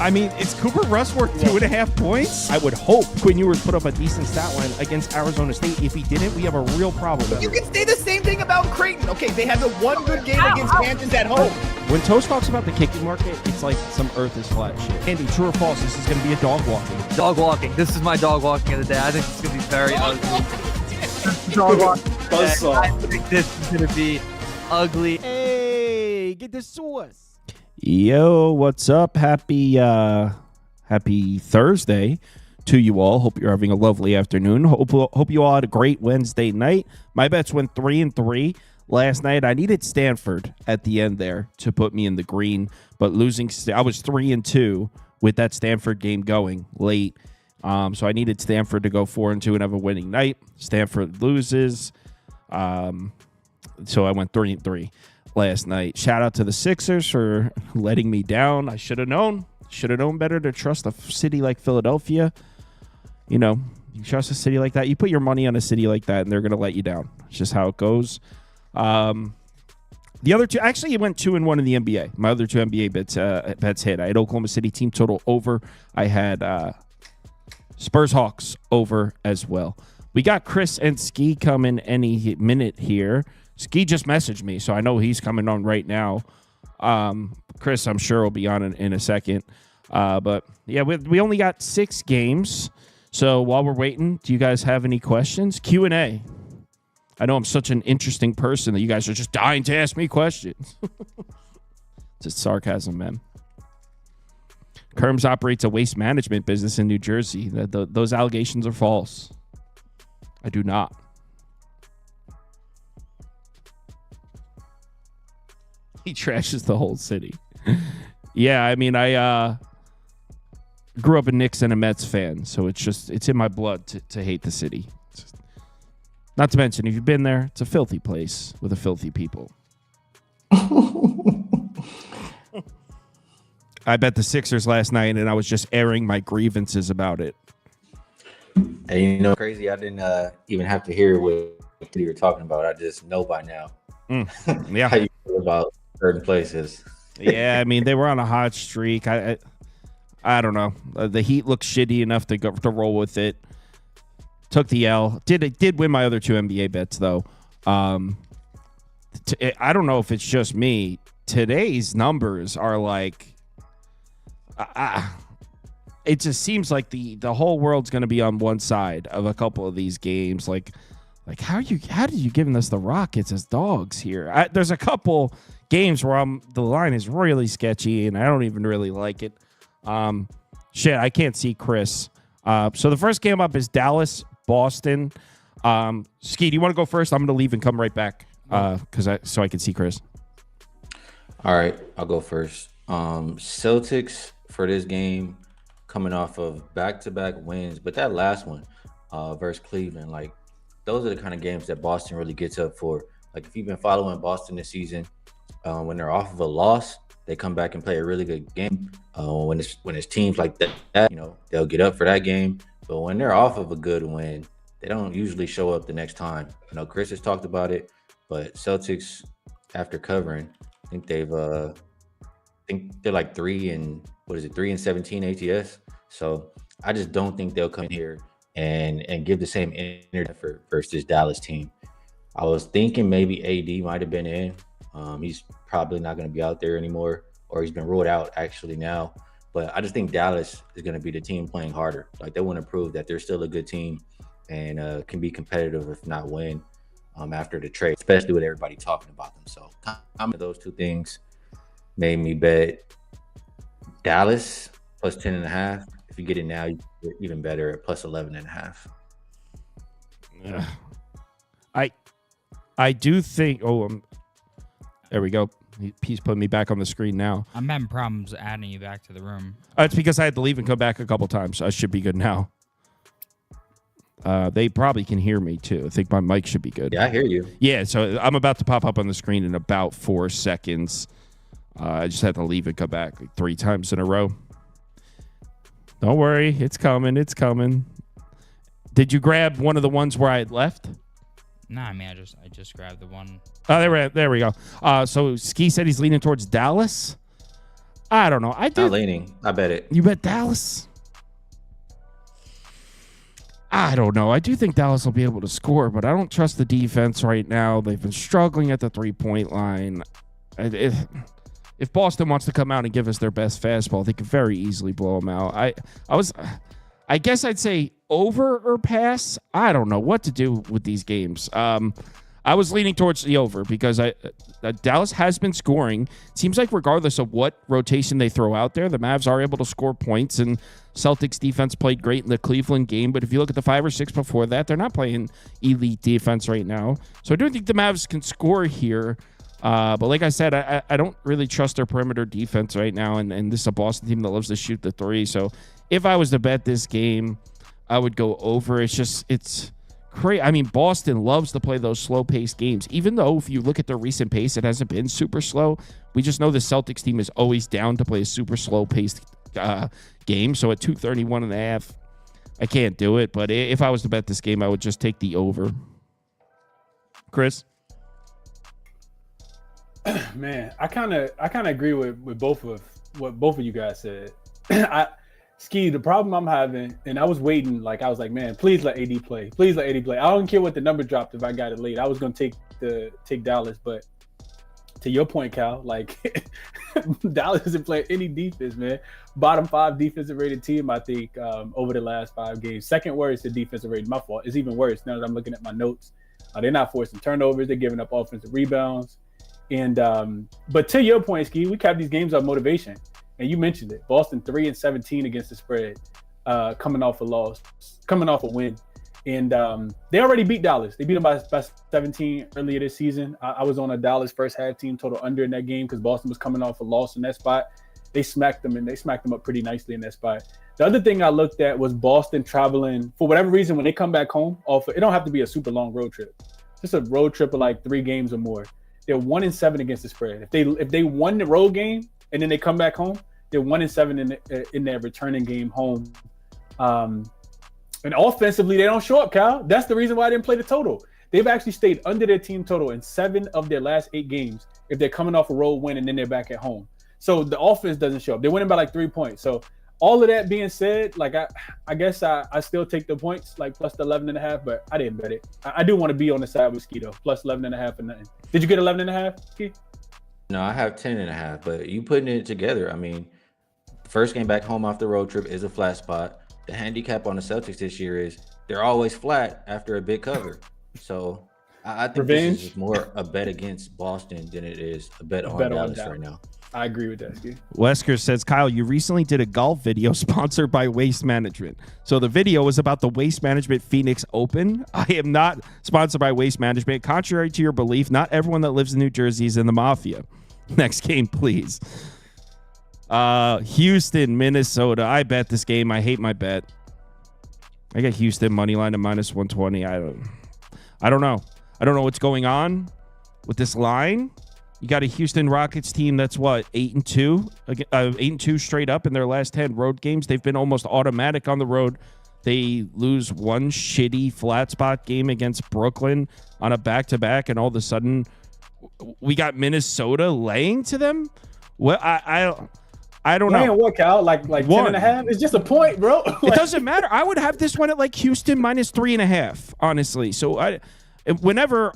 I mean, is Cooper Rush worth 2.5 points? I would hope Quinn Ewers put up a decent stat line against Arizona State. If he didn't, we have a real problem. You can say the same thing about Creighton. Okay, they have the one good game against Kansas at home. When Toast talks about the kicking market, it's like some earth is flat shit. Andy, true or false, this is going to be a dog walking. Dog walking. This is my dog walking of the day. I think it's going to be very ugly. Dog walking. I think this is going to be ugly. Hey, get the sauce. Yo, what's up? Happy Thursday to you all. Hope you're having a lovely afternoon. Hope you all had a great Wednesday night. My bets went 3-3 last night. I needed Stanford at the end there to put me in the green, but losing, I was 3-2 with that Stanford game going late. So I needed Stanford to go 4-2 and have a winning night. Stanford loses. So I went 3-3 last night. Shout out to the Sixers for letting me down. I should have known. Should have known better to trust a city like Philadelphia. You know, you trust a city like that. You put your money on a city like that, and they're going to let you down. It's just how it goes. The other two, actually, it went 2-1 in the NBA. My other two NBA bets hit. I had Oklahoma City team total over. I had Spurs Hawks over as well. We got Chris and Ski coming any minute here. Ski just messaged me, so I know he's coming on right now. Chris, I'm sure, will be on in a second. But, yeah, we only got 6 games. So while we're waiting, do you guys have any questions? Q&A. I know I'm such an interesting person that you guys are just dying to ask me questions. It's just sarcasm, man. Kirms operates a waste management business in New Jersey. Those allegations are false. I do not. He trashes the whole city. Yeah, I mean, I grew up a Knicks and a Mets fan, so it's in my blood to hate the city. Not to mention, if you've been there, it's a filthy place with a filthy people. I bet the Sixers last night, and I was just airing my grievances about it. And you know, crazy, I didn't even have to hear what you were talking about. I just know by now. Yeah. How you feel about certain places. Yeah, I mean, they were on a hot streak. I don't know. The Heat looked shitty enough to roll with it. Took the L. Did win my other 2 NBA bets, though. I don't know if it's just me. Today's numbers are like... it just seems like the whole world's going to be on one side of a couple of these games. Like how did you giving us the Rockets as dogs here? There's a couple games where the line is really sketchy, and I don't even really like it. Shit, I can't see Chris. So the first game up is Dallas, Boston. Ski, do you want to go first? I'm going to leave and come right back so I can see Chris. All right, I'll go first. Celtics for this game coming off of back-to-back wins, but that last one versus Cleveland, like those are the kind of games that Boston really gets up for. Like if you've been following Boston this season, when they're off of a loss, they come back and play a really good game. When it's teams like that, you know, they'll get up for that game. But when they're off of a good win, they don't usually show up the next time. I know Chris has talked about it, but Celtics, after covering, I think they're like 3-17 ATS. So I just don't think they'll come here and give the same energy effort versus this Dallas team. I was thinking maybe AD might have been in. He's probably not going to be out there anymore, or he's been ruled out actually now. But I just think Dallas is going to be the team playing harder. Like they want to prove that they're still a good team and can be competitive, if not win, after the trade, especially with everybody talking about them. So those two things made me bet Dallas plus 10.5. If you get it now, you're even better at plus 11.5. Yeah. I do think. There we go. He's putting me back on the screen now. I'm having problems adding you back to the room. It's because I had to leave and come back a couple times. So I should be good now. They probably can hear me too. I think my mic should be good. Yeah, I hear you. Yeah, so I'm about to pop up on the screen in about 4 seconds. I just had to leave and come back like 3 times in a row. Don't worry, it's coming. It's coming. Did you grab one of the ones where I had left? No, I mean I just grabbed the one. Oh, there we go. So Ski said he's leaning towards Dallas. I don't know. I Not did. leaning. I bet it. You bet Dallas? I don't know. I do think Dallas will be able to score, but I don't trust the defense right now. They've been struggling at the 3-point line. If Boston wants to come out and give us their best fastball, they could very easily blow them out. I guess I'd say over or pass. I don't know what to do with these games. I was leaning towards the over because Dallas has been scoring. It seems like regardless of what rotation they throw out there, the Mavs are able to score points, and Celtics defense played great in the Cleveland game. But if you look at the 5 or 6 before that, they're not playing elite defense right now. So I do think the Mavs can score here. But like I said, I don't really trust their perimeter defense right now, and this is a Boston team that loves to shoot the 3. So if I was to bet this game, I would go over. It's crazy. I mean, Boston loves to play those slow-paced games, even though if you look at their recent pace, it hasn't been super slow. We just know the Celtics team is always down to play a super slow-paced game. So at 231.5, I can't do it. But if I was to bet this game, I would just take the over. Chris? Man, I kind of agree with both of what both of you guys said. Ski, the problem I'm having, and I was waiting, I was like, man, please let AD play. Please let AD play. I don't care what the number dropped if I got it late. I was going to take Dallas, but to your point, Cal, Dallas isn't playing any defense, man. Bottom 5 defensive rated team, I think, over the last 5 games. Second worst in defensive rating. My fault. It's even worse now that I'm looking at my notes. They're not forcing turnovers. They're giving up offensive rebounds. And but to your point, Ski, we cap these games on motivation. And you mentioned it. Boston 3-17 against the spread, coming off a win. And they already beat Dallas. They beat them by 17 earlier this season. I was on a Dallas first half team total under in that game because Boston was coming off a loss in that spot. They smacked them up pretty nicely in that spot. The other thing I looked at was Boston traveling, for whatever reason, when they come back home, it don't have to be a super long road trip. Just a road trip of 3 games or more. They're 1-7 against the spread. If they won the road game and then they come back home, they're 1-7 in their returning game home. And offensively, they don't show up, Cal. That's the reason why I didn't play the total. They've actually stayed under their team total in 7 of their last 8 games if they're coming off a road win and then they're back at home. So the offense doesn't show up. They're winning by 3 points. So all of that being said, I guess I still take the points, plus the 11.5, but I didn't bet it. I do want to be on the side with Ski, though, plus 11.5 or nothing. Did you get 11.5, Ski? No, I have 10.5, but you putting it together. I mean, the first game back home off the road trip is a flat spot. The handicap on the Celtics this year is they're always flat after a big cover. So I think Revenge? this is more a bet against Boston than it is a bet on Dallas right now. I agree with that, Ski. Wesker says, Kyle, you recently did a golf video sponsored by Waste Management. So the video was about the Waste Management Phoenix Open. I am not sponsored by Waste Management. Contrary to your belief, not everyone that lives in New Jersey is in the mafia. Next game, please. Houston, Minnesota. I bet this game. I hate my bet. I got Houston money line to -120. I don't know. I don't know what's going on with this line. You got a Houston Rockets team that's 8-2, 8-2 straight up in their last 10 road games. They've been almost automatic on the road. They lose one shitty flat spot game against Brooklyn on a back-to-back, and all of a sudden we got Minnesota laying to them. Well, I don't know. Laying what, Cal? Like 10.5? It's just a point, bro. It doesn't matter. I would have this one at Houston -3.5, honestly. So whenever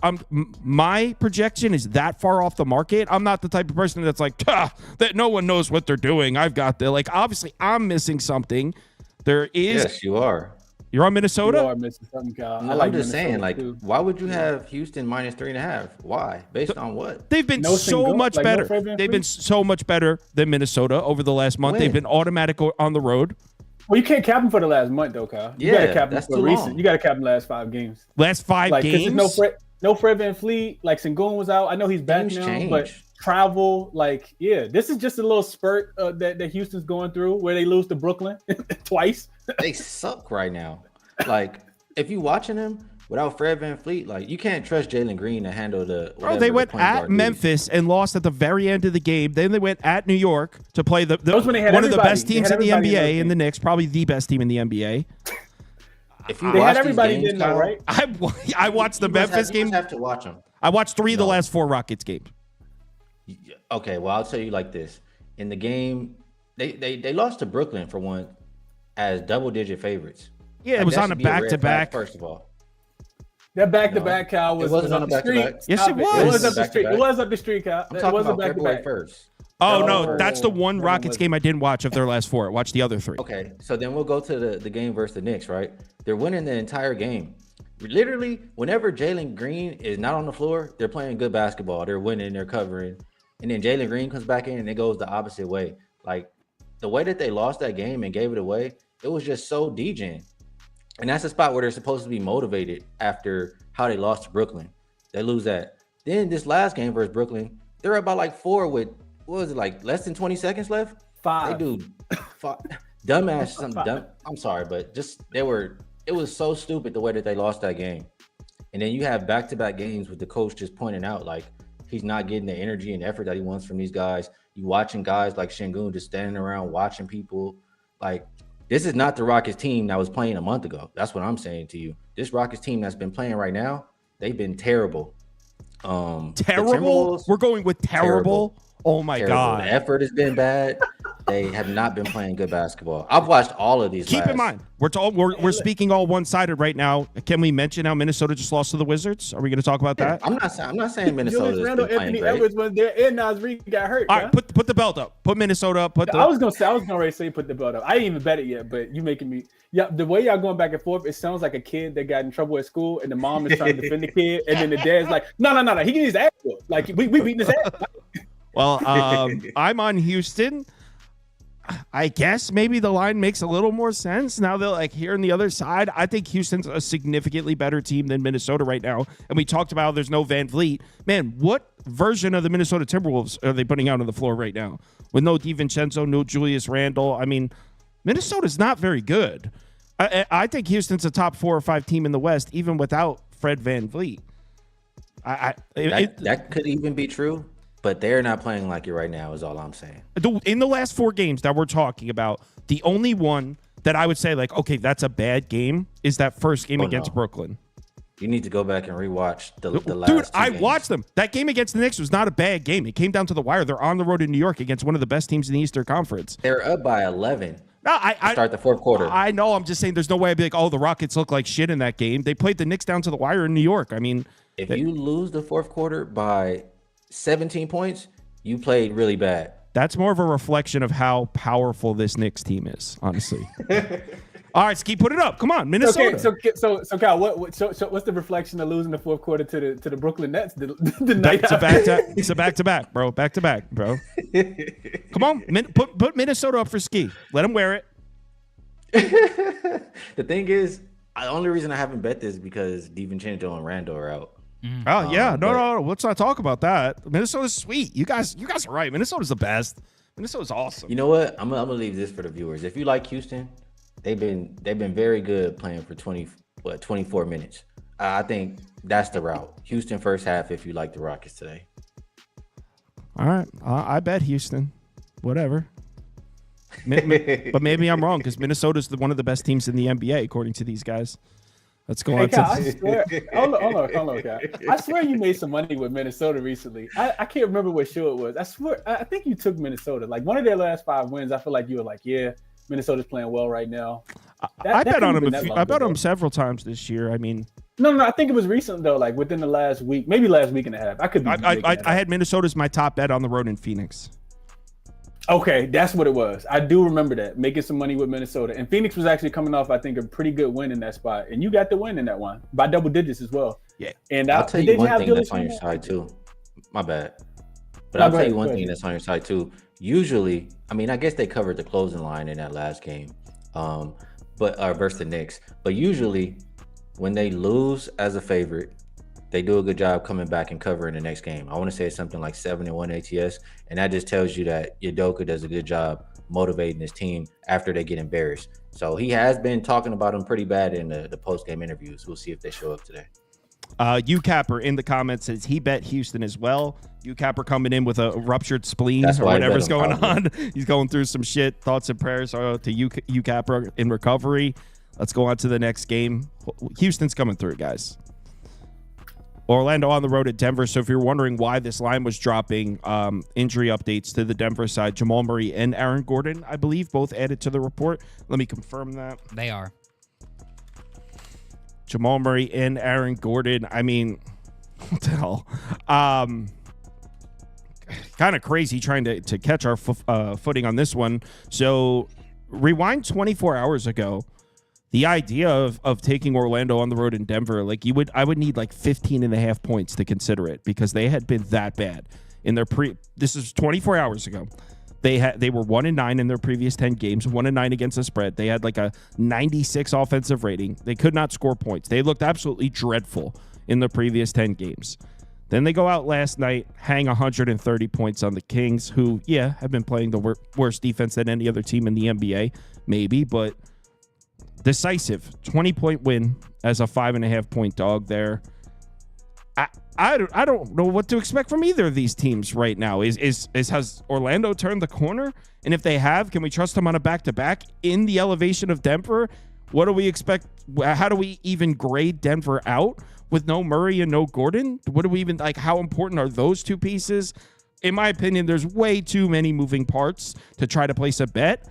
my projection is that far off the market, I'm not the type of person that's that no one knows what they're doing. I've got the obviously I'm missing something. There is. Yes, you are. You're on Minnesota? You are missing something, Cal. No, I'm just saying, why would you have Houston -3.5? Why? Based on what? They've been so much better. They've been so much better than Minnesota over the last month. When? They've been automatic on the road. Well, you can't cap them for the last month, though, Kyle. You gotta cap them for recent. You got to cap them the last 5 games. Last 5 games? No Fred VanVleet. Sengun was out. I know he's back now, but travel, this is just a little spurt that Houston's going through where they lose to Brooklyn twice. They suck right now. If you watching them without Fred VanVleet, you can't trust Jalen Green to handle the. Bro, they went at Memphis and lost at the very end of the game. Then they went at New York to play one of the best teams in the NBA and the Knicks, probably the best team in the NBA. If you they watch had everybody these games, in there, right? I watched the Memphis game. You have to watch them. I watched 3 of the last 4 Rockets games. Okay, well, I'll tell you like this. in the game, they lost to Brooklyn for one as double-digit favorites. Yeah, it Like, was that on a should be red flag, back-to-back. First of all, That back-to-back, No, Cal, it was wasn't on up a the street. back-to-back. Yes, it Stop was. It was up the Back-to-back. street. It was up the street, Cal. I'm It talking wasn't about February back-to-back. 1st. Oh, no, Oh, that's the one no, it Rockets wasn't. game I didn't watch of their last 4. Watch the other 3. Okay, so then we'll go to the game versus the Knicks, right? They're winning the entire game. Literally, whenever Jalen Green is not on the floor, they're playing good basketball. They're winning, they're covering. And then Jalen Green comes back in and it goes the opposite way. Like, the way that they lost that game and gave it away, it was just so degen. And that's the spot where they're supposed to be motivated after how they lost to Brooklyn. They lose that. Then this last game versus Brooklyn, they're up by like 4 with, what was it, like less than 20 seconds left? 5. They do dumbass something dumb. I'm sorry, but just it was so stupid the way that they lost that game. And then you have back-to-back games with the coach just pointing out like he's not getting the energy and effort that he wants from these guys. You watching guys like Şengün just standing around watching people. Like, this is not the Rockets team that was playing a month ago. That's what I'm saying to you. This Rockets team that's been playing right now, they've been terrible. Terrible? We're going with terrible? Oh my God. The effort has been bad. They have not been playing good basketball. I've watched all of these. Keep in mind, we're speaking all one-sided right now. Can we mention how Minnesota just lost to the Wizards? Are we going to talk about that? I'm not saying Minnesota Julius is Randle, playing Anthony great. Edwards was there, and Nas Reed got hurt. All right, put the belt up. Put Minnesota up. I was gonna say put the belt up. I didn't even bet it yet, but you making me. Yeah, the way y'all going back and forth, it sounds like a kid that got in trouble at school, and the mom is trying to defend the kid, and then the dad's like, no, he can his ass whooped. Like we beating his ass. Well, I'm on Houston. I guess maybe the line makes a little more sense now. They're like here on the other side. I think Houston's a significantly better team than Minnesota right now. And we talked about how there's no Van Vliet. Man, what version of the Minnesota Timberwolves are they putting out on the floor right now? With no DiVincenzo, no Julius Randle. I mean, Minnesota's not very good. I think Houston's a top 4 or 5 team in the West, even without Fred Van Vliet. That could even be true. But they're not playing like it right now is all I'm saying. In the last 4 games that we're talking about, the only one that I would say, like, okay, that's a bad game is that first game against Brooklyn. You need to go back and rewatch the last Dude, 2 I games. watched them. That game against the Knicks was not a bad game. It came down to the wire. They're on the road in New York against one of the best teams in the Eastern Conference. They're up by 11. No, I start the fourth quarter. I know. I'm just saying there's no way I'd be like, oh, the Rockets look like shit in that game. They played the Knicks down to the wire in New York. I mean, if you lose the fourth quarter by 17 points, you played really bad. That's more of a reflection of how powerful this Knicks team is, honestly. All right, Ski, put it up. Come on, Minnesota. Okay, so Kyle, what's the reflection of losing the fourth quarter to the Brooklyn Nets the night It's a back-to-back, bro. Back-to-back, bro. Come on, put Minnesota up for Ski. Let him wear it. The thing is, the only reason I haven't bet this is because DiVincenzo and Randle are out. Oh yeah, no. Let's not talk about that. Minnesota's sweet. You guys are right. Minnesota's the best. Minnesota's awesome. You know what? I'm gonna leave this for the viewers. If you like Houston, they've been very good playing for 24 minutes. I think that's the route. Houston first half. If you like the Rockets today. All right, I bet Houston. Whatever. But maybe I'm wrong because Minnesota's one of the best teams in the NBA according to these guys. Let's go on. Kyle, I swear, hold on, Kyle. I swear you made some money with Minnesota recently. I can't remember what show it was. I swear, I think you took Minnesota. Like one of their last 5 wins, I feel like you were like, yeah, Minnesota's playing well right now. I bet on them. I bet on them several times this year. I mean, no, I think it was recent though, like within the last week, maybe last week and a half. I could be. I had Minnesota as my top bet on the road in Phoenix. Okay, that's what it was. I do remember that, making some money with Minnesota. And Phoenix was actually coming off, I think, a pretty good win in that spot. And you got the win in that one by double digits as well. Yeah. And I'll tell you one thing that's on your side too. My bad. But I'll tell you one thing that's on your side too. Usually, I mean, I guess they covered the closing line in that last game, but versus the Knicks. But usually, when they lose as a favorite, they do a good job coming back and covering the next game. I want to say it's something like 7-1 ATS, and that just tells you that Udoka does a good job motivating his team after they get embarrassed. So he has been talking about them pretty bad in the post-game interviews. We'll see if they show up today. UCapper in the comments says he bet Houston as well. UCapper coming in with a ruptured spleen That's or whatever's going probably on. He's going through some shit. Thoughts and prayers to UCapper in recovery. Let's go on to the next game. Houston's coming through, guys. Orlando on the road at Denver. So if you're wondering why this line was dropping, injury updates to the Denver side, Jamal Murray and Aaron Gordon, I believe, both added to the report. Let me confirm that. They are. Jamal Murray and Aaron Gordon. I mean, what the hell? Kind of crazy trying to catch our footing on this one. So rewind 24 hours ago. The idea of taking Orlando on the road in Denver, like I would need like 15 and a half points to consider it because they had been that bad in their this is 24 hours ago. They were 1-9 in their previous 10 games, 1-9 against the spread. They had like a 96 offensive rating. They could not score points. They looked absolutely dreadful in the previous 10 games. Then they go out last night, hang 130 points on the Kings, who, have been playing the worst defense than any other team in the NBA, maybe, but decisive 20-point win as a 5.5-point dog there. I don't know what to expect from either of these teams right now. Has Orlando turned the corner? And if they have, can we trust them on a back-to-back in the elevation of Denver? What do we expect? How do we even grade Denver out with no Murray and no Gordon? What do we even like? How important are those two pieces? In my opinion, there's way too many moving parts to try to place a bet.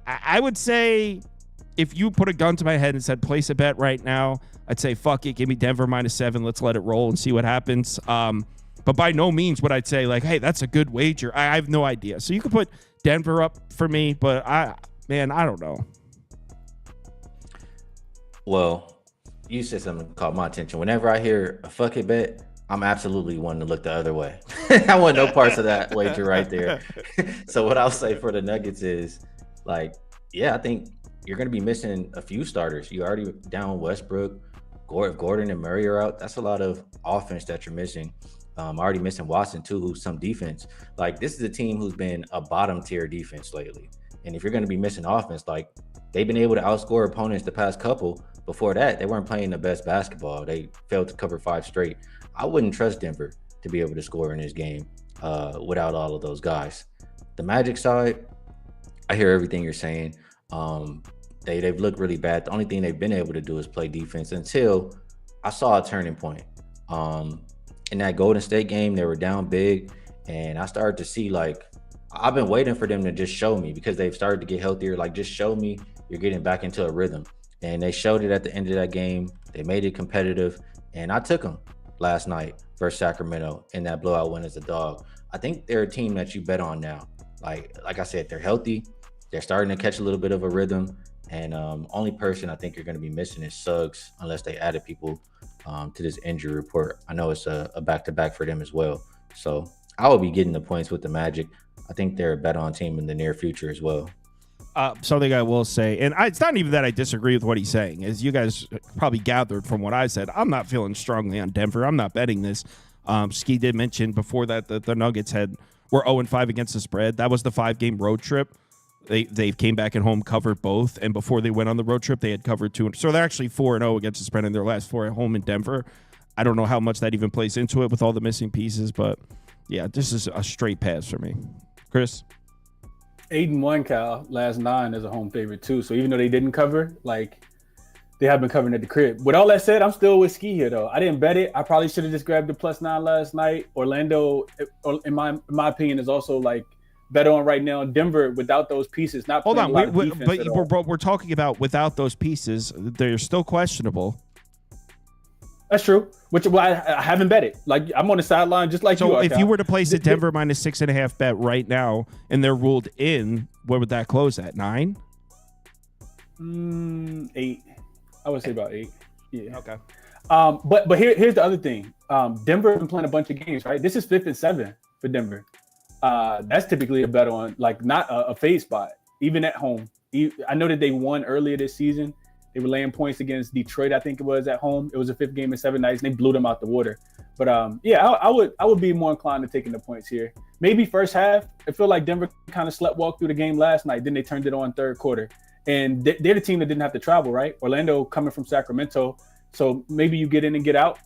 I would say if you put a gun to my head and said place a bet right now, I'd say fuck it, give me Denver -7. Let's let it roll and see what happens. But by no means would I say like, hey, that's a good wager. I have no idea. So you could put Denver up for me, but I don't know. Well, you said something that caught my attention. Whenever I hear a fuck it bet, I'm absolutely wanting to look the other way. I want no parts of that wager right there. So what I'll say for the Nuggets is like, I think you're going to be missing a few starters. You already down Westbrook, Gordon and Murray are out. That's a lot of offense that you're missing. Already missing Watson too, who's some defense. Like this is a team who's been a bottom tier defense lately. And if you're going to be missing offense, like they've been able to outscore opponents the past couple. Before that, they weren't playing the best basketball. They failed to cover 5 straight. I wouldn't trust Denver to be able to score in this game without all of those guys. The Magic side, I hear everything you're saying. They've looked really bad. The only thing they've been able to do is play defense until I saw a turning point. In that Golden State game, they were down big, and I started to see like I've been waiting for them to just show me because they've started to get healthier. Like just show me you're getting back into a rhythm, and they showed it at the end of that game. They made it competitive, and I took them last night versus Sacramento in that blowout win as a dog. I think they're a team that you bet on now. Like I said, they're healthy. They're starting to catch a little bit of a rhythm. And only person I think you're going to be missing is Suggs, unless they added people to this injury report. I know it's a back-to-back for them as well. So I will be getting the points with the Magic. I think they're a bet-on team in the near future as well. Something I will say, and it's not even that I disagree with what he's saying. As you guys probably gathered from what I said, I'm not feeling strongly on Denver. I'm not betting this. Ski did mention before that the Nuggets were 0-5 against the spread. That was the 5-game road trip. They came back at home, covered both, and before they went on the road trip, they had covered 2. So they're actually 4-0 against the spread in their last 4 at home in Denver. I don't know how much that even plays into it with all the missing pieces, but yeah, this is a straight pass for me. Chris? 8-1, Cal. Last 9 is a home favorite too. So even though they didn't cover, like they have been covering at the crib. With all that said, I'm still with Ski here though. I didn't bet it. I probably should have just grabbed the +9 last night. Orlando, in my opinion, is also like better on right now. Denver without those pieces, not hold on, but we're talking about without those pieces, they're still questionable. That's true. Which I haven't bet it. Like I'm on the sideline, just like you. So are, if Cal. you were to place a Denver -6.5 bet right now, and they're ruled in, what would that close at? 9? 8. I would say about 8. Yeah. Okay. But here's the other thing. Denver has been playing a bunch of games, right? This is 5th and 7 for Denver. That's typically a bet on like not a fade spot, even at home. I know that they won earlier this season. They were laying points against Detroit, I think it was, at home. It was a 5th game in 7 nights, and they blew them out the water. But I would be more inclined to taking the points here. Maybe first half. I feel like Denver kind of sleepwalked through the game last night. Then they turned it on third quarter, and they're the team that didn't have to travel, right? Orlando coming from Sacramento, so maybe you get in and get out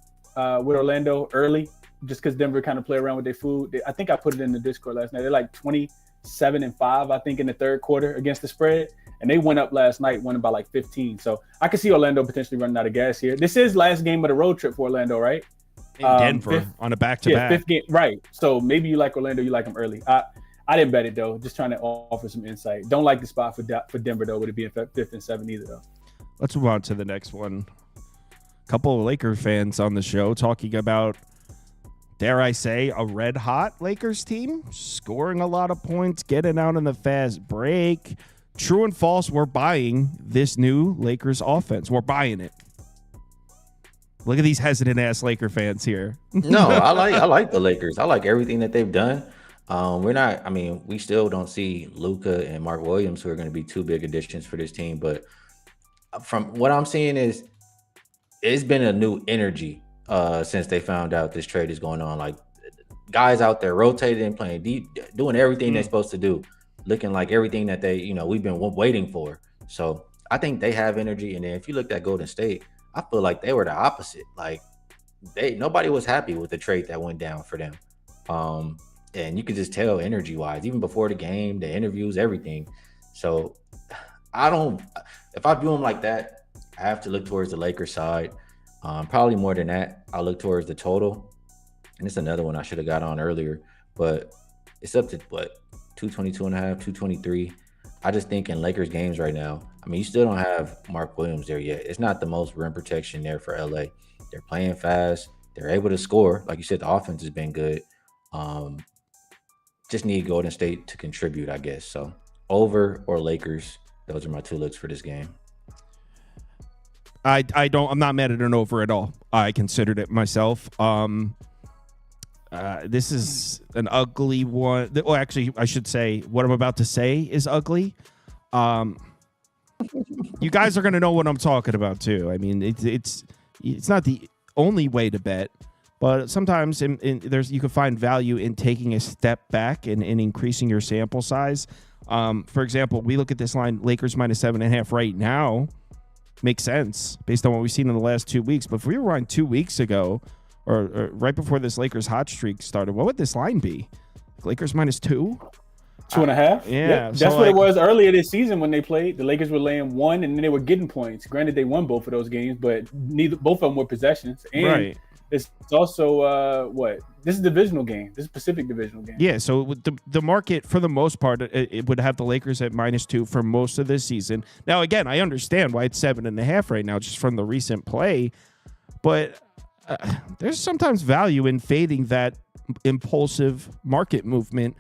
with Orlando early, just because Denver kind of play around with their food. I think I put it in the Discord last night. They're like 27-5, I think, in the third quarter against the spread. And they went up last night, winning by like 15. So I can see Orlando potentially running out of gas here. This is last game of the road trip for Orlando, right? In Denver on a back-to-back. Fifth game, right? So maybe you like Orlando, you like them early. I didn't bet it though. Just trying to offer some insight. Don't like the spot for Denver though. Would it be in 5th and 7th either though? Let's move on to the next one. A couple of Laker fans on the show talking about, dare I say, a red-hot Lakers team scoring a lot of points, getting out in the fast break. True and false, we're buying this new Lakers offense. We're buying it. Look at these hesitant-ass Laker fans here. No, I like the Lakers. I like everything that they've done. We still don't see Luka and Mark Williams, who are going to be two big additions for this team. But from what I'm seeing is it's been a new energy since they found out this trade is going on. Like, guys out there rotating, playing deep, doing everything they're supposed to do, looking like everything that we've been waiting for. So I think they have energy. And then if you looked at Golden State, I feel like they were the opposite. Like, nobody was happy with the trade that went down for them. And you could just tell energy wise, even before the game, the interviews, everything. So if I view them like that, I have to look towards the Lakers side. Probably more than that, I'll look towards the total. And it's another one I should have got on earlier, but it's up to 222.5, 223. I just think in Lakers games right now, you still don't have Mark Williams there yet. It's not the most rim protection there for LA. They're playing fast. They're able to score. Like you said, the offense has been good. Just need Golden State to contribute, I guess. So over or Lakers, those are my two looks for this game. I'm not mad at an over at all. I considered it myself. This is an ugly one. Well, actually, I should say what I'm about to say is ugly. You guys are going to know what I'm talking about too. I mean, it's not the only way to bet, but sometimes you can find value in taking a step back and increasing your sample size. For example, we look at this line, Lakers -7.5 right now. Makes sense based on what we've seen in the last 2 weeks. But if we were on 2 weeks ago or right before this Lakers hot streak started, what would this line be? Lakers -2? 2.5. Yeah, that's what it was earlier this season when they played. The Lakers were laying 1, and then they were getting points. Granted, they won both of those games, but both of them were possessions. And right. It's also this is a divisional game. This is Pacific divisional game. Yeah, so the market for the most part it would have the Lakers at -2 for most of this season. Now again, I understand why it's 7.5 right now, just from the recent play, but there's sometimes value in fading that impulsive market movement.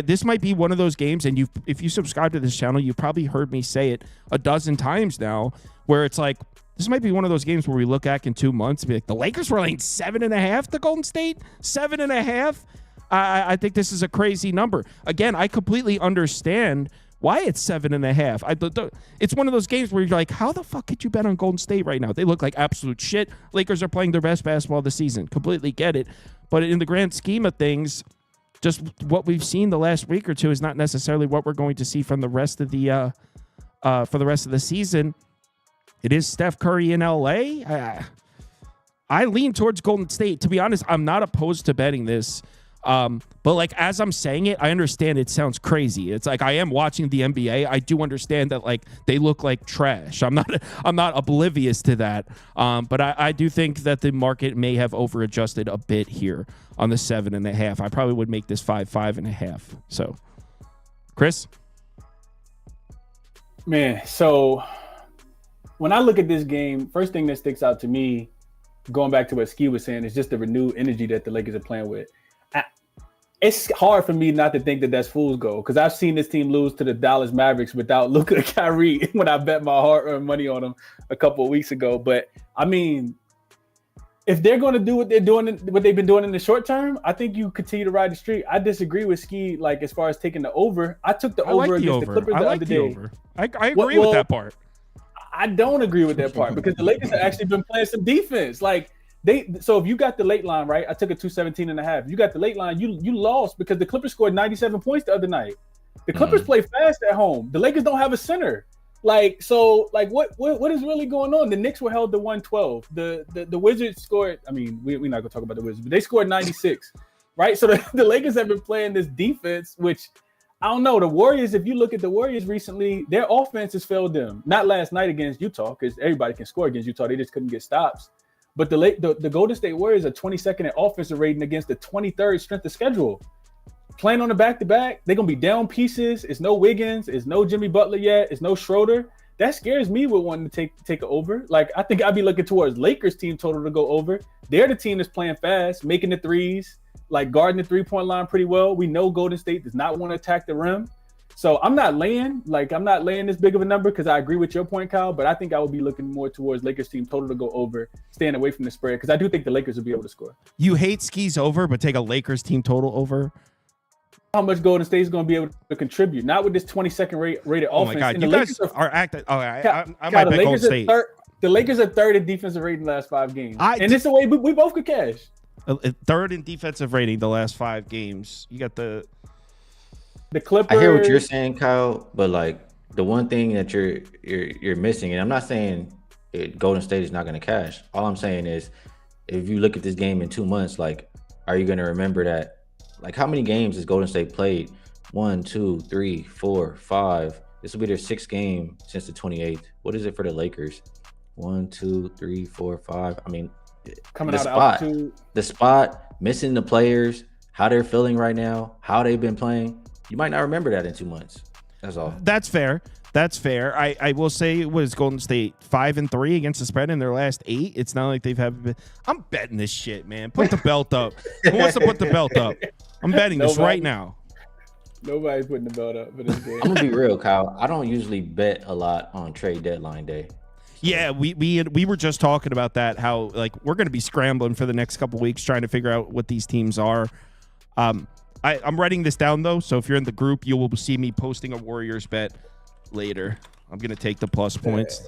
This might be one of those games, and if you subscribe to this channel, you've probably heard me say it a dozen times now, where it's like, this might be one of those games where we look back in 2 months and be like, the Lakers were laying 7.5 to Golden State? 7.5? I think this is a crazy number. Again, I completely understand why it's 7.5. It's one of those games where you're like, how the fuck could you bet on Golden State right now? They look like absolute shit. Lakers are playing their best basketball of the season. Completely get it. But in the grand scheme of things, just what we've seen the last week or two is not necessarily what we're going to see from the rest of the for the rest of the season. It is Steph Curry in LA. I lean towards Golden State. To be honest, I'm not opposed to betting this. But like, as I'm saying it, I understand it sounds crazy. It's like, I am watching the NBA. I do understand that, like, they look like trash. I'm not oblivious to that. But I do think that the market may have over adjusted a bit here on the 7.5. I probably would make this 5.5. So, Chris? Man, so when I look at this game, first thing that sticks out to me, going back to what Ski was saying, is just the renewed energy that the Lakers are playing with. It's hard for me not to think that that's fool's gold, because I've seen this team lose to the Dallas Mavericks without Luka and Kyrie when I bet my hard-earned money on them a couple of weeks ago. But I mean, if they're going to do what they've been doing in the short term, I think you continue to ride the streak. I disagree with Ski, like, as far as taking the over. I took the over against the Clippers the other day. Over. I agree with that part. I don't agree with that part, because the Lakers have actually been playing some defense. Like, so if you got the late line, right? I took a 217.5. You got the late line, you lost because the Clippers scored 97 points the other night. The Clippers play fast at home. The Lakers don't have a center. Like, so, like, what is really going on? The Knicks were held to 112. The Wizards scored, I mean, we're not gonna talk about the Wizards, but they scored 96, right? So the Lakers have been playing this defense, which, I don't know. The Warriors, if you look at the Warriors recently, their offense has failed them. Not last night against Utah, because everybody can score against Utah. They just couldn't get stops. But the Golden State Warriors are 22nd in offensive rating against the 23rd strength of schedule. Playing on the back-to-back, they're going to be down pieces. It's no Wiggins. It's no Jimmy Butler yet. It's no Schroeder. That scares me with wanting to take it over. Like, I think I'd be looking towards Lakers team total to go over. They're the team that's playing fast, making the threes, like guarding the three-point line pretty well. We know Golden State does not want to attack the rim. So I'm not laying this big of a number because I agree with your point, Kyle, but I think I would be looking more towards Lakers team total to go over, staying away from the spread, because I do think the Lakers will be able to score. You hate skis over, but take a Lakers team total over? How much Golden State is going to be able to contribute, not with this 22nd rated offense. Oh my God, and you the guys are acting. Oh, I might the bet Golden Lakers State. The Lakers are third in defensive rating in the last 5 games, and it's the way we both could cash. Third in defensive rating the last 5 games. You got the Clippers. I hear what you're saying, Kyle, but like the one thing that you're missing, and I'm not saying Golden State is not going to cash. All I'm saying is, if you look at this game in 2 months, like, are you going to remember that? Like, how many games has Golden State played? 1, 2, 3, 4, 5. This will be their 6th game since the 28th. What is it for the Lakers? 1, 2, 3, 4, 5. I mean, coming out of altitude, the spot, missing the players, how they're feeling right now, how they've been playing. You might not remember that in 2 months. That's all. That's fair. That's fair. I will say it was Golden State 5-3 against the spread in their last 8. It's not like they've had. I'm betting this shit, man. Put the belt up. Who wants to put the belt up? I'm betting this right now. Nobody's putting the belt up for this game. I'm gonna be real, Kyle. I don't usually bet a lot on trade deadline day. Yeah, we were just talking about that. How like we're going to be scrambling for the next couple weeks trying to figure out what these teams are. I'm writing this down though, so if you're in the group, you will see me posting a Warriors bet later. I'm going to take the plus points.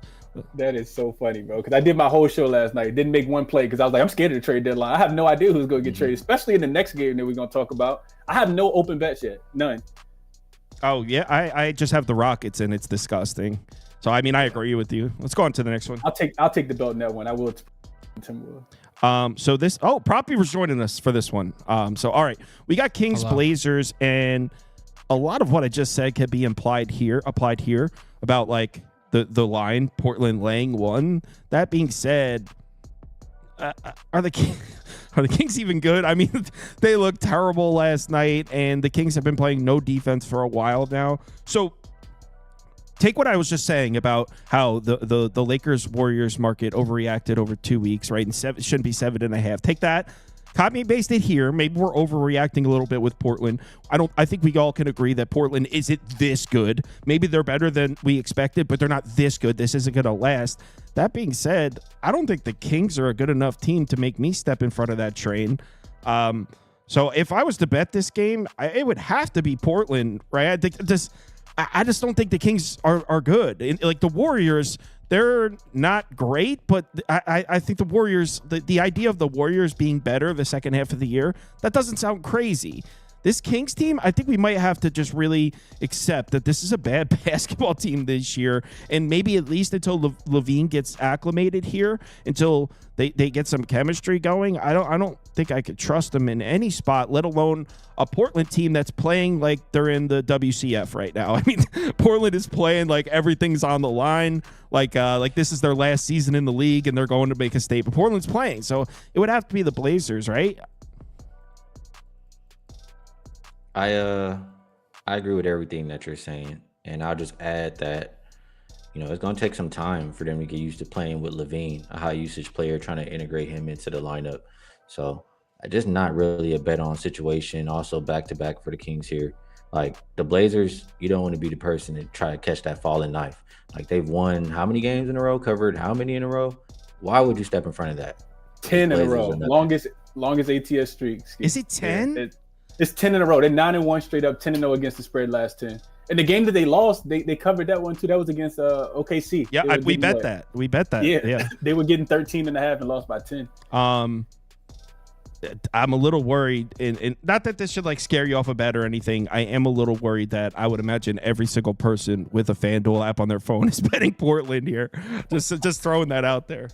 That is so funny, bro. Because I did my whole show last night. Didn't make one play because I was like, I'm scared of the trade deadline. I have no idea who's going to get traded, especially in the next game that we're going to talk about. I have no open bets yet. None. Oh, yeah. I just have the Rockets, and it's disgusting. So, I mean, I agree with you. Let's go on to the next one. I'll take the belt in that one. I will. So this, Proppy was joining us for this one. So, all right. We got Kings, Blazers, and a lot of what I just said could be applied here about, like, the line, Portland laying 1. That being said, are the Kings even good? I mean, they looked terrible last night, and the Kings have been playing no defense for a while now. So take what I was just saying about how the Lakers Warriors market overreacted over 2 weeks, right? And shouldn't be 7.5. Take that. Copy and paste it here. Maybe we're overreacting a little bit with Portland. I think we all can agree that Portland isn't this good. Maybe they're better than we expected, but they're not this good. This isn't going to last. That being said, I don't think the Kings are a good enough team to make me step in front of that train. So if I was to bet this game, it would have to be Portland, right? I just don't think the Kings are good. Like the Warriors, they're not great, but I think the Warriors, the idea of the Warriors being better the second half of the year, that doesn't sound crazy. This Kings team, I think we might have to just really accept that this is a bad basketball team this year, and maybe at least until Levine gets acclimated here, until they get some chemistry going. I don't think I could trust them in any spot, let alone a Portland team that's playing like they're in the WCF right now. I mean, Portland is playing like everything's on the line, like this is their last season in the league, and they're going to make a statement. Portland's playing, so it would have to be the Blazers, right? I agree with everything that you're saying, and I'll just add that, it's going to take some time for them to get used to playing with Levine, a high usage player, trying to integrate him into the lineup. So just not really a bet on situation. Also back to back for the Kings here. Like the Blazers, you don't want to be the person to try to catch that falling knife. Like they've won how many games in a row, covered how many in a row? Why would you step in front of that? 10 in a row. Longest ATS streak. Is it 10? Yeah, it's 10 in a row. They're 9-1 straight up, 10-0 against the spread last 10. And the game that they lost, they covered that one too. That was against OKC. Yeah, we bet that. We bet that. Yeah. They were getting 13.5 and lost by 10. I'm a little worried, and not that this should like scare you off a bet or anything. I am a little worried that I would imagine every single person with a FanDuel app on their phone is betting Portland here. Just throwing that out there.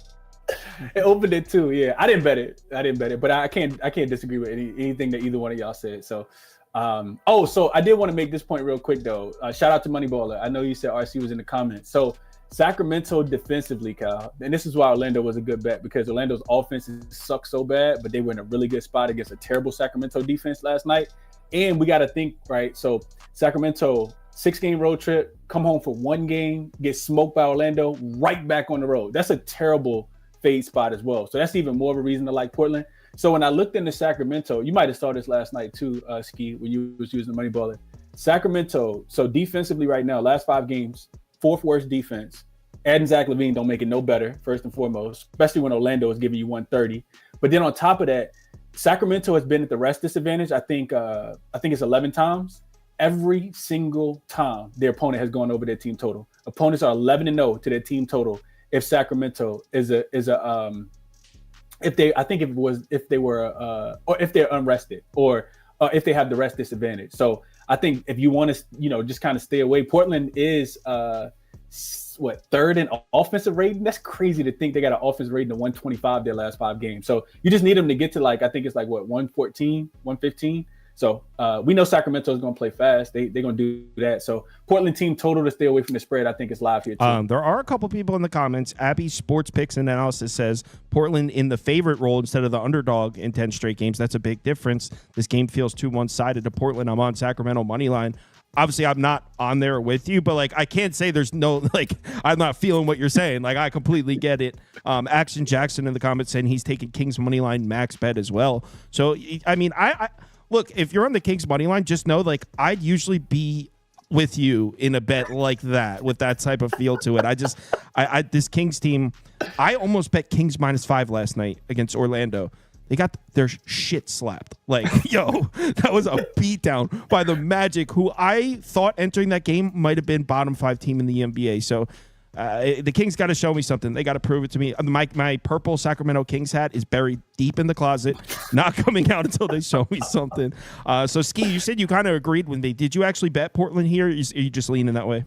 It opened it too. Yeah, I didn't bet it, but I can't disagree with anything that either one of y'all said. So, so I did want to make this point real quick though. Shout out to Moneyballer. I know you said RC was in the comments. So Sacramento defensively, Kyle, and this is why Orlando was a good bet, because Orlando's offenses suck so bad, but they were in a really good spot against a terrible Sacramento defense last night. And we got to think, right? So Sacramento, 6-game road trip, come home for 1 game, get smoked by Orlando, right back on the road. That's a terrible fade spot as well. So that's even more of a reason to like Portland. So when I looked into Sacramento, you might have saw this last night too, Ski, when you was using the money baller. Sacramento, so defensively right now, last 5 games, 4th worst defense. Ed and Zach LaVine don't make it no better, first and foremost, especially when Orlando is giving you 130. But then on top of that, Sacramento has been at the rest disadvantage, I think it's 11 times. Every single time their opponent has gone over their team total. Opponents are 11-0 to their team total if Sacramento if they're unrested, or if they have the rest disadvantage. So I think if you want to, just kind of stay away. Portland is 3rd in offensive rating. That's crazy to think they got an offensive rating of 125 their last 5 games. So you just need them to get to 114, 115. So we know Sacramento is going to play fast. They're going to do that. So Portland team total to stay away from the spread, I think, is live here too. There are a couple people in the comments. Abby Sports Picks and Analysis says Portland in the favorite role instead of the underdog in 10 straight games. That's a big difference. This game feels too one-sided to Portland. I'm on Sacramento money line. Obviously, I'm not on there with you, but I can't say there's no I'm not feeling what you're saying. I completely get it. Action Jackson in the comments saying he's taking Kings money line max bet as well. So I mean, I look, if you're on the Kings money line, just know I'd usually be with you in a bet like that with that type of feel to it. This Kings team, I almost bet Kings -5 last night against Orlando. They got their shit slapped. That was a beatdown by the Magic, who I thought entering that game might have been bottom 5 team in the NBA. So the Kings got to show me something. They got to prove it to me. My purple Sacramento Kings hat is buried deep in the closet, not coming out until they show me something. So, Ski, you said you kind of agreed with me. Did you actually bet Portland here? Or are you just leaning that way?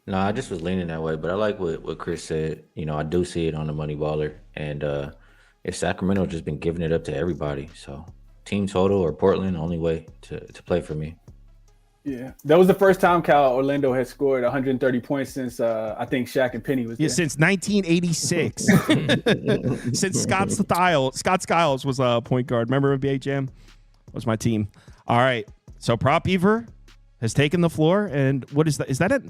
No, I just was leaning that way, but I like what Chris said. I do see it on the money baller, and if Sacramento just been giving it up to everybody. So team total or Portland, only way to play for me. Yeah, that was the first time, Cal, Orlando has scored 130 points since I think Shaq and Penny was there. Yeah, since 1986. Since Scott Skiles was a point guard. Remember NBA Jam? Was my team. All right. So Prop Beaver has taken the floor, and what is that? Is that it?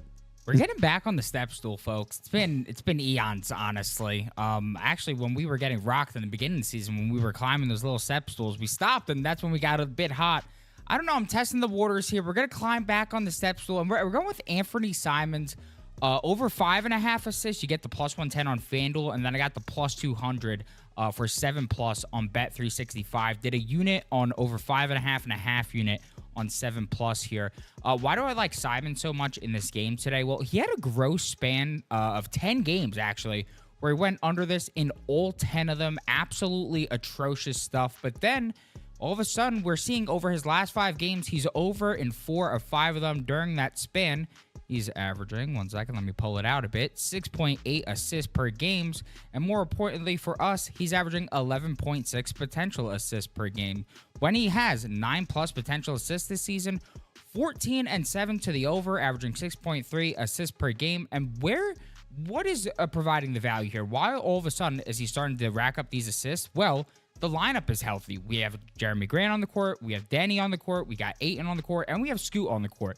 We're getting back on the step stool, folks. It's been eons, honestly. Actually, when we were getting rocked in the beginning of the season, when we were climbing those little step stools, we stopped, and that's when we got a bit hot. I don't know. I'm testing the waters here. We're going to climb back on the step stool, and we're going with Anthony Simons. Over 5.5 assists, you get the +110 on FanDuel, and then I got the +200 for 7+ on Bet365. Did a unit on over 5.5 and a half unit on 7+ here. Why do I like Simon so much in this game today? Well, he had a gross span of 10 games, actually, where he went under this in all 10 of them. Absolutely atrocious stuff. But then all of a sudden, we're seeing over his last 5 games, he's over in 4 of 5 of them during that span. He's averaging, 1 second, let me pull it out a bit, 6.8 assists per games. And more importantly for us, he's averaging 11.6 potential assists per game. When he has 9+ potential assists this season, 14 and 7 to the over, averaging 6.3 assists per game. And what is providing the value here? Why all of a sudden is he starting to rack up these assists? Well, the lineup is healthy. We have Jeremy Grant on the court, we have Danny on the court, we got Ayton on the court, and we have Scoot on the court.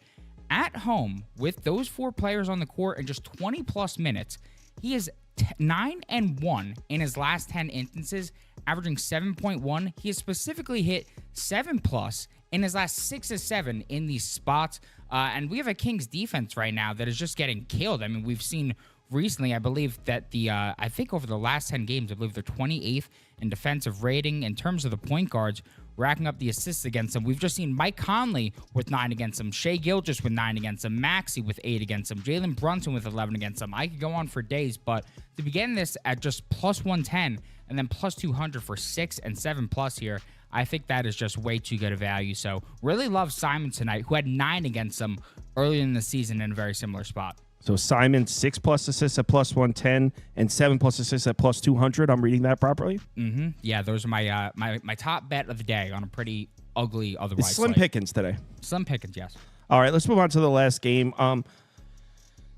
At home, with those 4 players on the court in just 20+ minutes, he is 9-1 in his last 10 instances, averaging 7.1. He has specifically hit 7+ in his last 6 of 7 in these spots. And we have a Kings defense right now that is just getting killed. I mean, we've seen recently, I believe that I think over the last 10 games, I believe they're 28th in defensive rating. In terms of the point guards, racking up the assists against them, we've just seen Mike Conley with 9 against him, Shai Gilgeous with 9 against him, Maxey with 8 against him, Jalen Brunson with 11 against him. I could go on for days, but to begin this at just +110 and then +200 for 6 and 7+ here, I think that is just way too good a value. So really love Simon tonight, who had 9 against him earlier in the season in a very similar spot. So Simon, 6+ assists at +110 and 7+ assists at +200. I'm reading that properly? Mm-hmm. Yeah, those are my my top bet of the day on a pretty ugly otherwise. It's slim pickings today. Slim pickings, yes. All right, let's move on to the last game.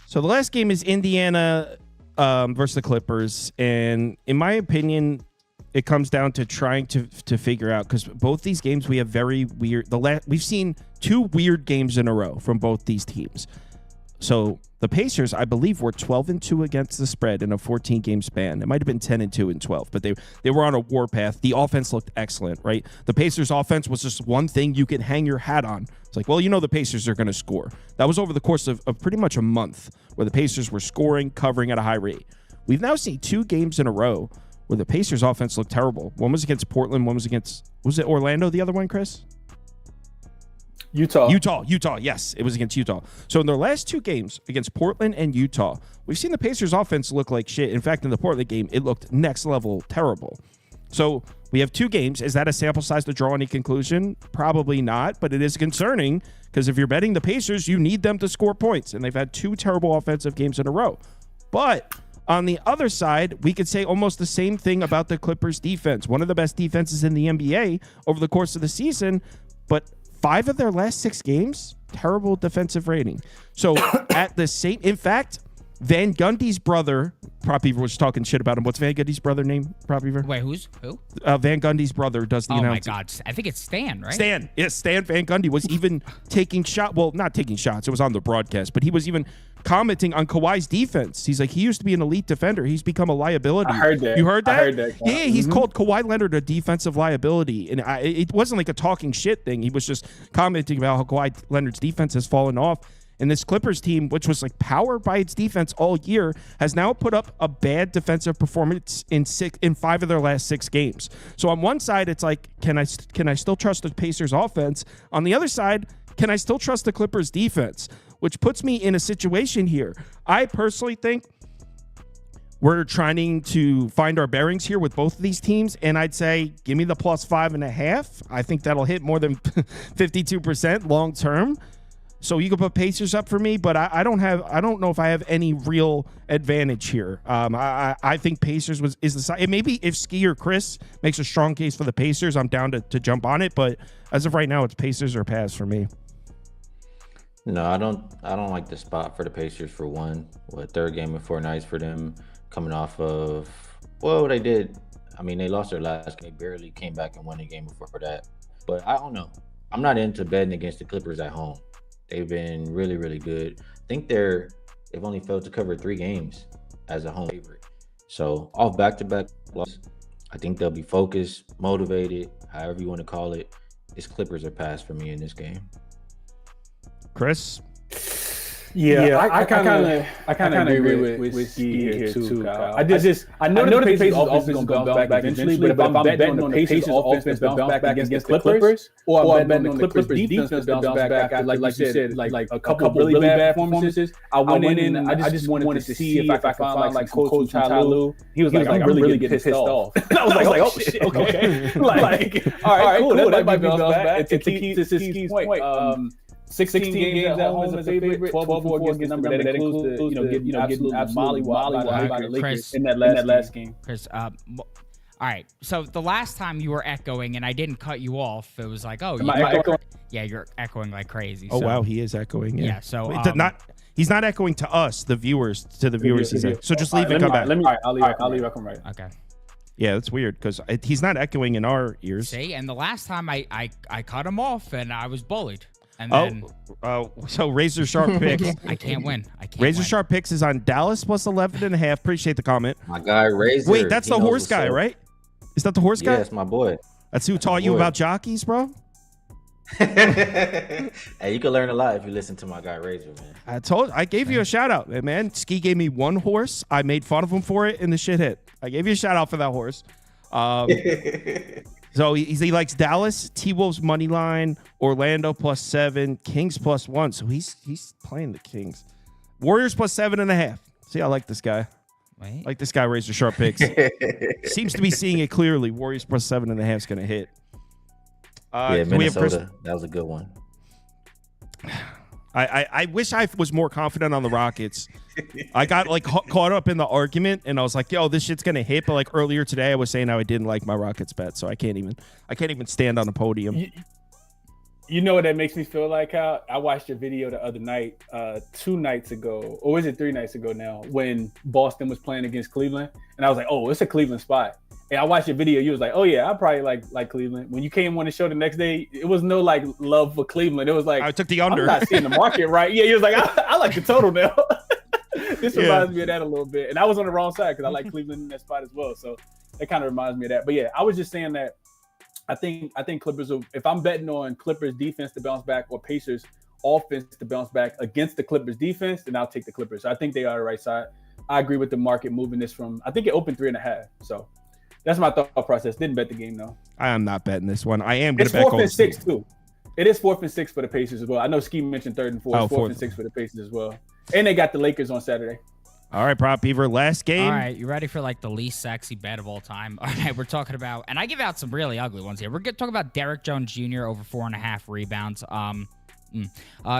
So the last game is Indiana versus the Clippers, and in my opinion, it comes down to trying to figure out, because both these games we have very weird. We've seen 2 weird games in a row from both these teams. So the Pacers, I believe, were 12-2 against the spread in a 14-game span. It might have been 10-2 and 12, but they were on a warpath. The offense looked excellent, right? The Pacers' offense was just one thing you could hang your hat on. It's like, well, the Pacers are going to score. That was over the course of pretty much a month where the Pacers were scoring, covering at a high rate. We've now seen 2 games in a row where the Pacers' offense looked terrible. One was against Portland. One was against, was it Orlando, the other one, Chris? Utah. Yes, it was against Utah. So in their last 2 games against Portland and Utah, we've seen the Pacers offense look like shit. In fact, in the Portland game, it looked next level terrible. So we have 2 games. Is that a sample size to draw any conclusion? Probably not, but it is concerning because if you're betting the Pacers, you need them to score points, and they've had 2 terrible offensive games in a row. But on the other side, we could say almost the same thing about the Clippers defense. One of the best defenses in the NBA over the course of the season, but 5 of their last 6 games, terrible defensive rating. So in fact, Van Gundy's brother, Prop Beaver was talking shit about him. What's Van Gundy's brother name, Prop Beaver? Wait, who? Van Gundy's brother does the announcing. Oh my God, I think it's Stan, right? Stan Van Gundy was even taking shots. Well, not taking shots. It was on the broadcast, but he was even commenting on Kawhi's defense. He's like, he used to be an elite defender. He's become a liability. I heard that. You heard that? I heard that. Yeah, he's called Kawhi Leonard a defensive liability. And it wasn't like a talking shit thing. He was just commenting about how Kawhi Leonard's defense has fallen off. And this Clippers team, which was like powered by its defense all year, has now put up a bad defensive performance in 5 of their last 6 games. So on one side, it's like, can I still trust the Pacers offense? On the other side, can I still trust the Clippers defense? Which puts me in a situation here. I personally think we're trying to find our bearings here with both of these teams, and I'd say give me the plus 5.5. I think that'll hit more than 52% long term. So you can put Pacers up for me, but I don't know if I have any real advantage here. I think Pacers is the side. Maybe if Ski or Chris makes a strong case for the Pacers, I'm down to jump on it. But as of right now, it's Pacers or pass for me. No, I don't like the spot for the Pacers for one. What, 3rd game in 4 nights for them, coming off of, well, they did. I mean, they lost their last game. They barely came back and won a game before that. But I don't know. I'm not into betting against the Clippers at home. They've been really, really good. I think they've only failed to cover 3 games as a home favorite. So off back-to-back losses, I think they'll be focused, motivated, however you want to call it. It's Clippers or pass for me in this game. Chris? Yeah, I kind of agree with Ski here too, Kyle. I know the Pacers offense is going to bounce back eventually, but if I'm betting on the Pacers offense to bounce back against the Clippers, or I'm betting on the Clippers defense to bounce back after, like you said, like a couple really bad performances, I went in and I just wanted to see if I could find like Coach Ty Lue. He was like, I'm really getting pissed off. I was like, oh shit, okay. Like, all right, cool. That might be bounce back. To Ski's point, 16 games at home as a favorite, 12-4 against the number that includes the absolute molly by the Lakers in that last game. Chris, all right. So the last time you were echoing and I didn't cut you off, it was like, oh, yeah, you're echoing like crazy. Oh, wow, he is echoing. Yeah. So he's not echoing to us, the viewers. To the viewers, he's so just leave and come back. I'll leave. I'll come right. Okay. Yeah, that's weird because he's not echoing in our ears. See, and the last time I cut him off and I was bullied. And then, so Razor Sharp Picks. I can't win. Razor Sharp Picks is on Dallas plus 11.5. Appreciate the comment. My guy Razor. Wait, that's the horse guy, right? Is that the horse guy? Yeah, that's my boy. That's who taught you about jockeys, bro? Hey, you can learn a lot if you listen to my guy Razor, man. I gave you a shout out, man. Ski gave me one horse. I made fun of him for it, and the shit hit. I gave you a shout out for that horse. So he likes Dallas, T-Wolves money line, Orlando plus 7, Kings plus 1. So he's playing the Kings. Warriors plus 7.5. See, I like this guy. Wait. Like this guy, Razor Sharp Picks. Seems to be seeing it clearly. Warriors plus 7.5 is going to hit. Yeah, Minnesota. That was a good one. I wish I was more confident on the Rockets. I got like caught up in the argument, and I was like, "Yo, this shit's gonna hit." But like earlier today, I was saying how I didn't like my Rockets bet, so I can't even stand on a podium. You know what that makes me feel like? How I watched your video the other night, 2 nights ago, or was it 3 nights ago now, when Boston was playing against Cleveland, and I was like, oh, it's a Cleveland spot. And I watched your video, you was like, oh yeah, I probably like Cleveland. When you came on the show the next day, it was no like love for Cleveland. It was like, I took the under. I'm not seeing the market right. Yeah, he was like, I like the total now. This reminds me of that a little bit, and I was on the wrong side because I like Cleveland in that spot as well. So that kind of reminds me of that. But yeah, I was just saying that. I think Clippers will, if I'm betting on Clippers defense to bounce back or Pacers offense to bounce back against the Clippers defense, then I'll take the Clippers. I think they are the right side. I agree with the market moving this from, I think it opened 3.5. So that's my thought process. Didn't bet the game though. I am not betting this one. I am going to bet 4th Golden and 6 State. too. It is 4th and 6 for the Pacers as well. I know Ski mentioned 3rd and 4th. Oh, 4th and 6 for the Pacers as well. And they got the Lakers on Saturday. All right, Prop Beaver, last game. All right, you ready for like the least sexy bet of all time? All right, we're talking about, and I give out some really ugly ones here. We're going to talk about Derrick Jones Jr. over 4.5 rebounds.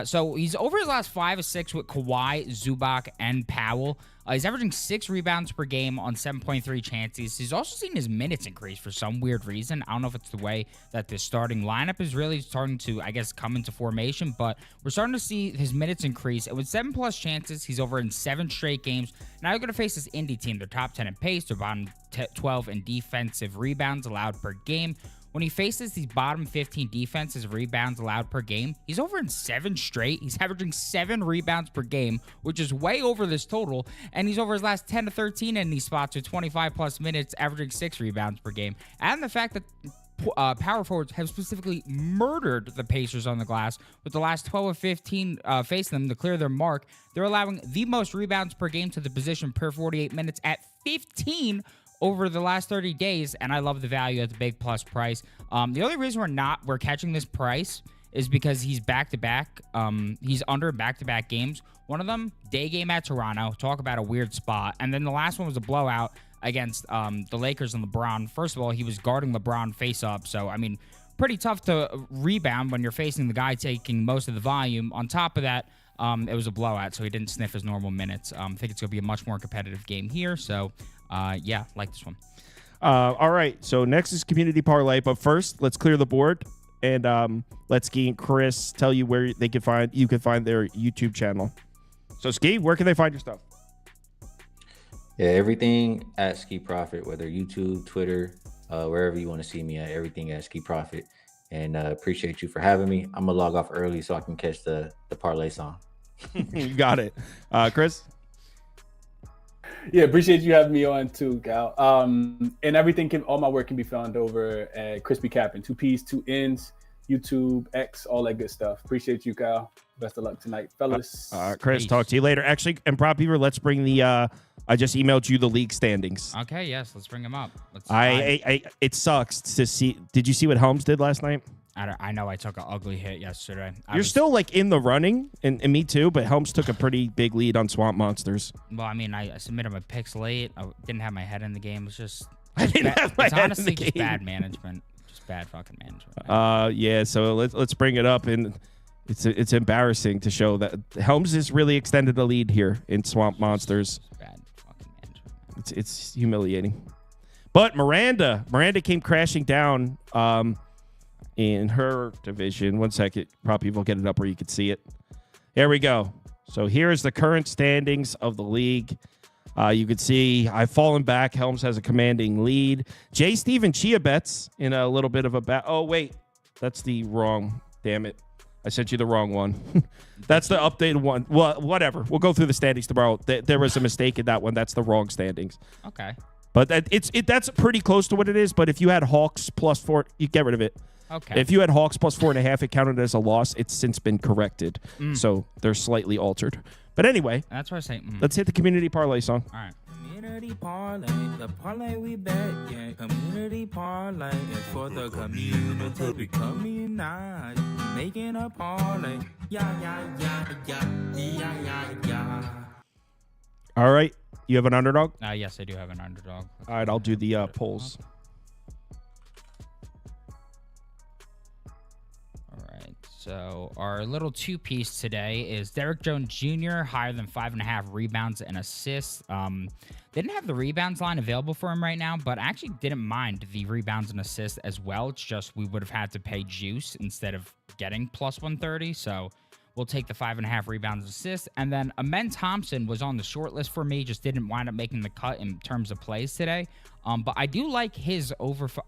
So he's over his last 5 or 6 with Kawhi, Zubac, and Powell. He's averaging 6 rebounds per game on 7.3 chances. He's also seen his minutes increase for some weird reason. I don't know if it's the way that the starting lineup is really starting to, I guess, come into formation, but we're starting to see his minutes increase. And with 7+ chances, he's over in 7 straight games. Now you're going to face this Indy team. They're top 10 in pace. They're bottom 12 in defensive rebounds allowed per game. When he faces these bottom 15 defenses rebounds allowed per game, he's over in 7 straight. He's averaging 7 rebounds per game, which is way over this total. And he's over his last 10 to 13 in these spots with 25+ minutes, averaging 6 rebounds per game. And the fact that power forwards have specifically murdered the Pacers on the glass with the last 12 of 15 facing them to clear their mark. They're allowing the most rebounds per game to the position per 48 minutes at 15 over the last 30 days, and I love the value at the big plus price. The only reason we're catching this price is because he's back-to-back. He's under back-to-back games. One of them, day game at Toronto. Talk about a weird spot. And then the last one was a blowout against the Lakers and LeBron. First of all, he was guarding LeBron face-up, so, I mean, pretty tough to rebound when you're facing the guy taking most of the volume. On top of that, it was a blowout, so he didn't sniff his normal minutes. I think it's going to be a much more competitive game here, so... yeah, like this one. All right, so next is Community Parlay, but first, let's clear the board and let Ski and Chris tell you where you can find their YouTube channel. So, Ski, where can they find your stuff? Yeah, everything at Ski Profit, whether YouTube, Twitter, wherever you want to see me at, everything at Ski Profit. And appreciate you for having me. I'm gonna log off early so I can catch the parlay song. You got it, Chris. Yeah, appreciate you having me on too, Cal. And everything all my work can be found over at Crispy Capping, 2 P's, 2 N's, YouTube, X, all that good stuff. Appreciate you, Cal. Best of luck tonight, fellas. Chris, talk to you later. Actually, and Prop Beaver, let's bring the. I just emailed you the league standings. Okay, yes, let's bring them up. It sucks to see. Did you see what Holmes did last night? I know I took an ugly hit yesterday. You're still like in the running, and me too, but Helms took a pretty big lead on Swamp Monsters. Well, I mean, I submitted my picks late. I didn't have my head in the game. It's just I didn't have my it's head honestly in the just game. bad management. Just bad fucking management. Yeah, so let's bring it up, and it's embarrassing to show that Helms has really extended the lead here in Swamp Monsters. Just bad fucking management. It's humiliating. But Miranda came crashing down in her division. 1 second. Probably will get it up where you can see it. There we go. So here's the current standings of the league. You can see I've fallen back. Helms has a commanding lead. J. Steven Chia bets in a little bit of a oh, wait. That's the wrong. Damn it. I sent you the wrong one. That's the updated one. Well, whatever. We'll go through the standings tomorrow. There was a mistake in that one. That's the wrong standings. Okay. But that's pretty close to what it is. But if you had Hawks plus 4, you get rid of it. Okay. If you had Hawks plus 4.5, it counted as a loss. It's since been corrected. So they're slightly altered. But anyway, That's what I say. let's hit the community parlay song. All right. Community parlay, the parlay we bet, yeah. Community parlay is for the community. We community, making a parlay. Yeah. All right. You have an underdog? Yes, I do have an underdog. All right. I'll do the polls. All right. So our little two-piece today is Derek Jones Jr., higher than 5.5 rebounds and assists. They didn't have the rebounds line available for him right now, but I actually didn't mind the rebounds and assists as well. It's just we would have had to pay juice instead of getting plus 130. So we'll take the 5.5 rebounds and assists. And then Amen Thompson was on the short list for me, just didn't wind up making the cut in terms of plays today. But I do like his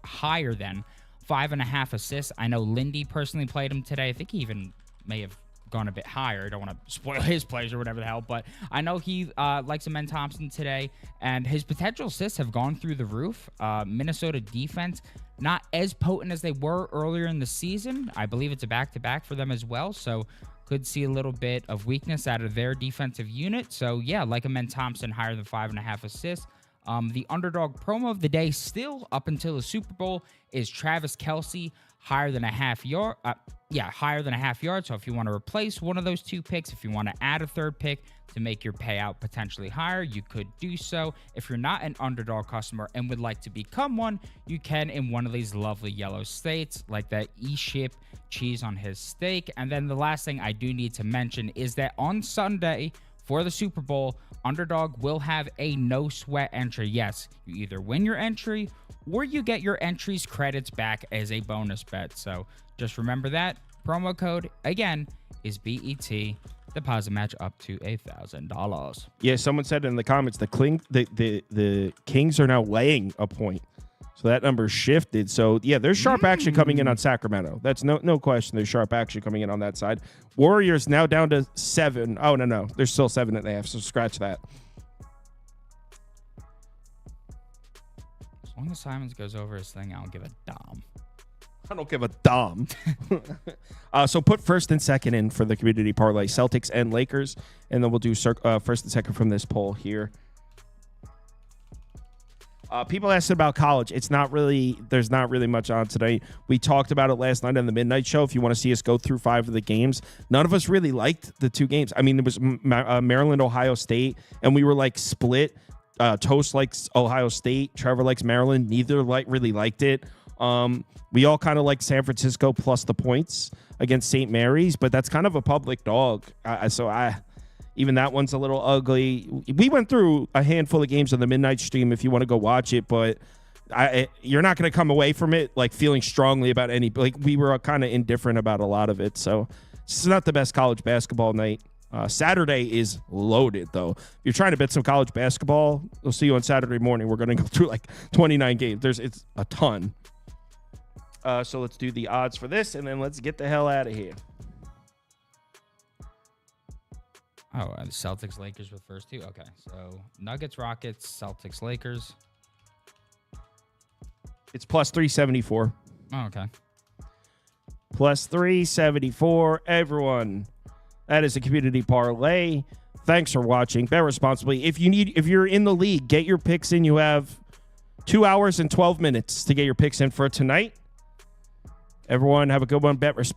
higher than 5.5 assists. I know Lindy personally played him today. I think he even may have gone a bit higher. I don't want to spoil his plays or whatever the hell, but I know he likes Amen Thompson today, and his potential assists have gone through the roof. Minnesota defense, not as potent as they were earlier in the season. I believe it's a back-to-back for them as well, so could see a little bit of weakness out of their defensive unit. So yeah, like Amen Thompson, higher than 5.5 assists. The underdog promo of the day still up until the Super Bowl is Travis Kelce, higher than a half yard. Higher than a half yard. So if you want to replace one of those two picks, if you want to add a third pick to make your payout potentially higher, you could do so. If you're not an underdog customer and would like to become one, you can in one of these lovely yellow states, like that E-Ship cheese on his steak. And then the last thing I do need to mention is that on Sunday for the Super Bowl, Underdog will have a no sweat entry. Yes, you either win your entry or you get your entry's credits back as a bonus bet. So just remember that. Promo code, again, is BET. Deposit match up to $1,000. Yeah, someone said in the comments the Kings are now laying a point. So that number shifted. So, yeah, there's sharp action coming in on Sacramento. That's no question. There's sharp action coming in on that side. Warriors now down to 7. Oh, no. There's still 7.5, so scratch that. As long as Simons goes over his thing, I'll give a dom. I don't give a dom. So put first and second in for the community parlay, Celtics and Lakers, and then we'll do first and second from this poll here. People asked about college. There's not really much on today. We talked about it last night on the Midnight Show. If you want to see us go through 5 of the games, none of us really liked the 2 games. I mean, it was Maryland, Ohio State, and we were like split. Toast likes Ohio State. Trevor likes Maryland. Neither really liked it. We all kind of like San Francisco plus the points against St. Mary's, but that's kind of a public dog. Even that one's a little ugly. We went through a handful of games on the midnight stream if you want to go watch it, but you're not going to come away from it like feeling strongly about any. Like we were kind of indifferent about a lot of it, so it's not the best college basketball night. Saturday is loaded, though. If you're trying to bet some college basketball, we'll see you on Saturday morning. We're going to go through like 29 games. It's a ton. So let's do the odds for this, and then let's get the hell out of here. Oh, the Celtics, Lakers were the first 2? Okay, so Nuggets, Rockets, Celtics, Lakers. It's plus 374. Oh, okay. Plus 374, everyone. That is a community parlay. Thanks for watching. Bet responsibly. If you're in the league, get your picks in. You have 2 hours and 12 minutes to get your picks in for tonight. Everyone, have a good one. Bet responsibly.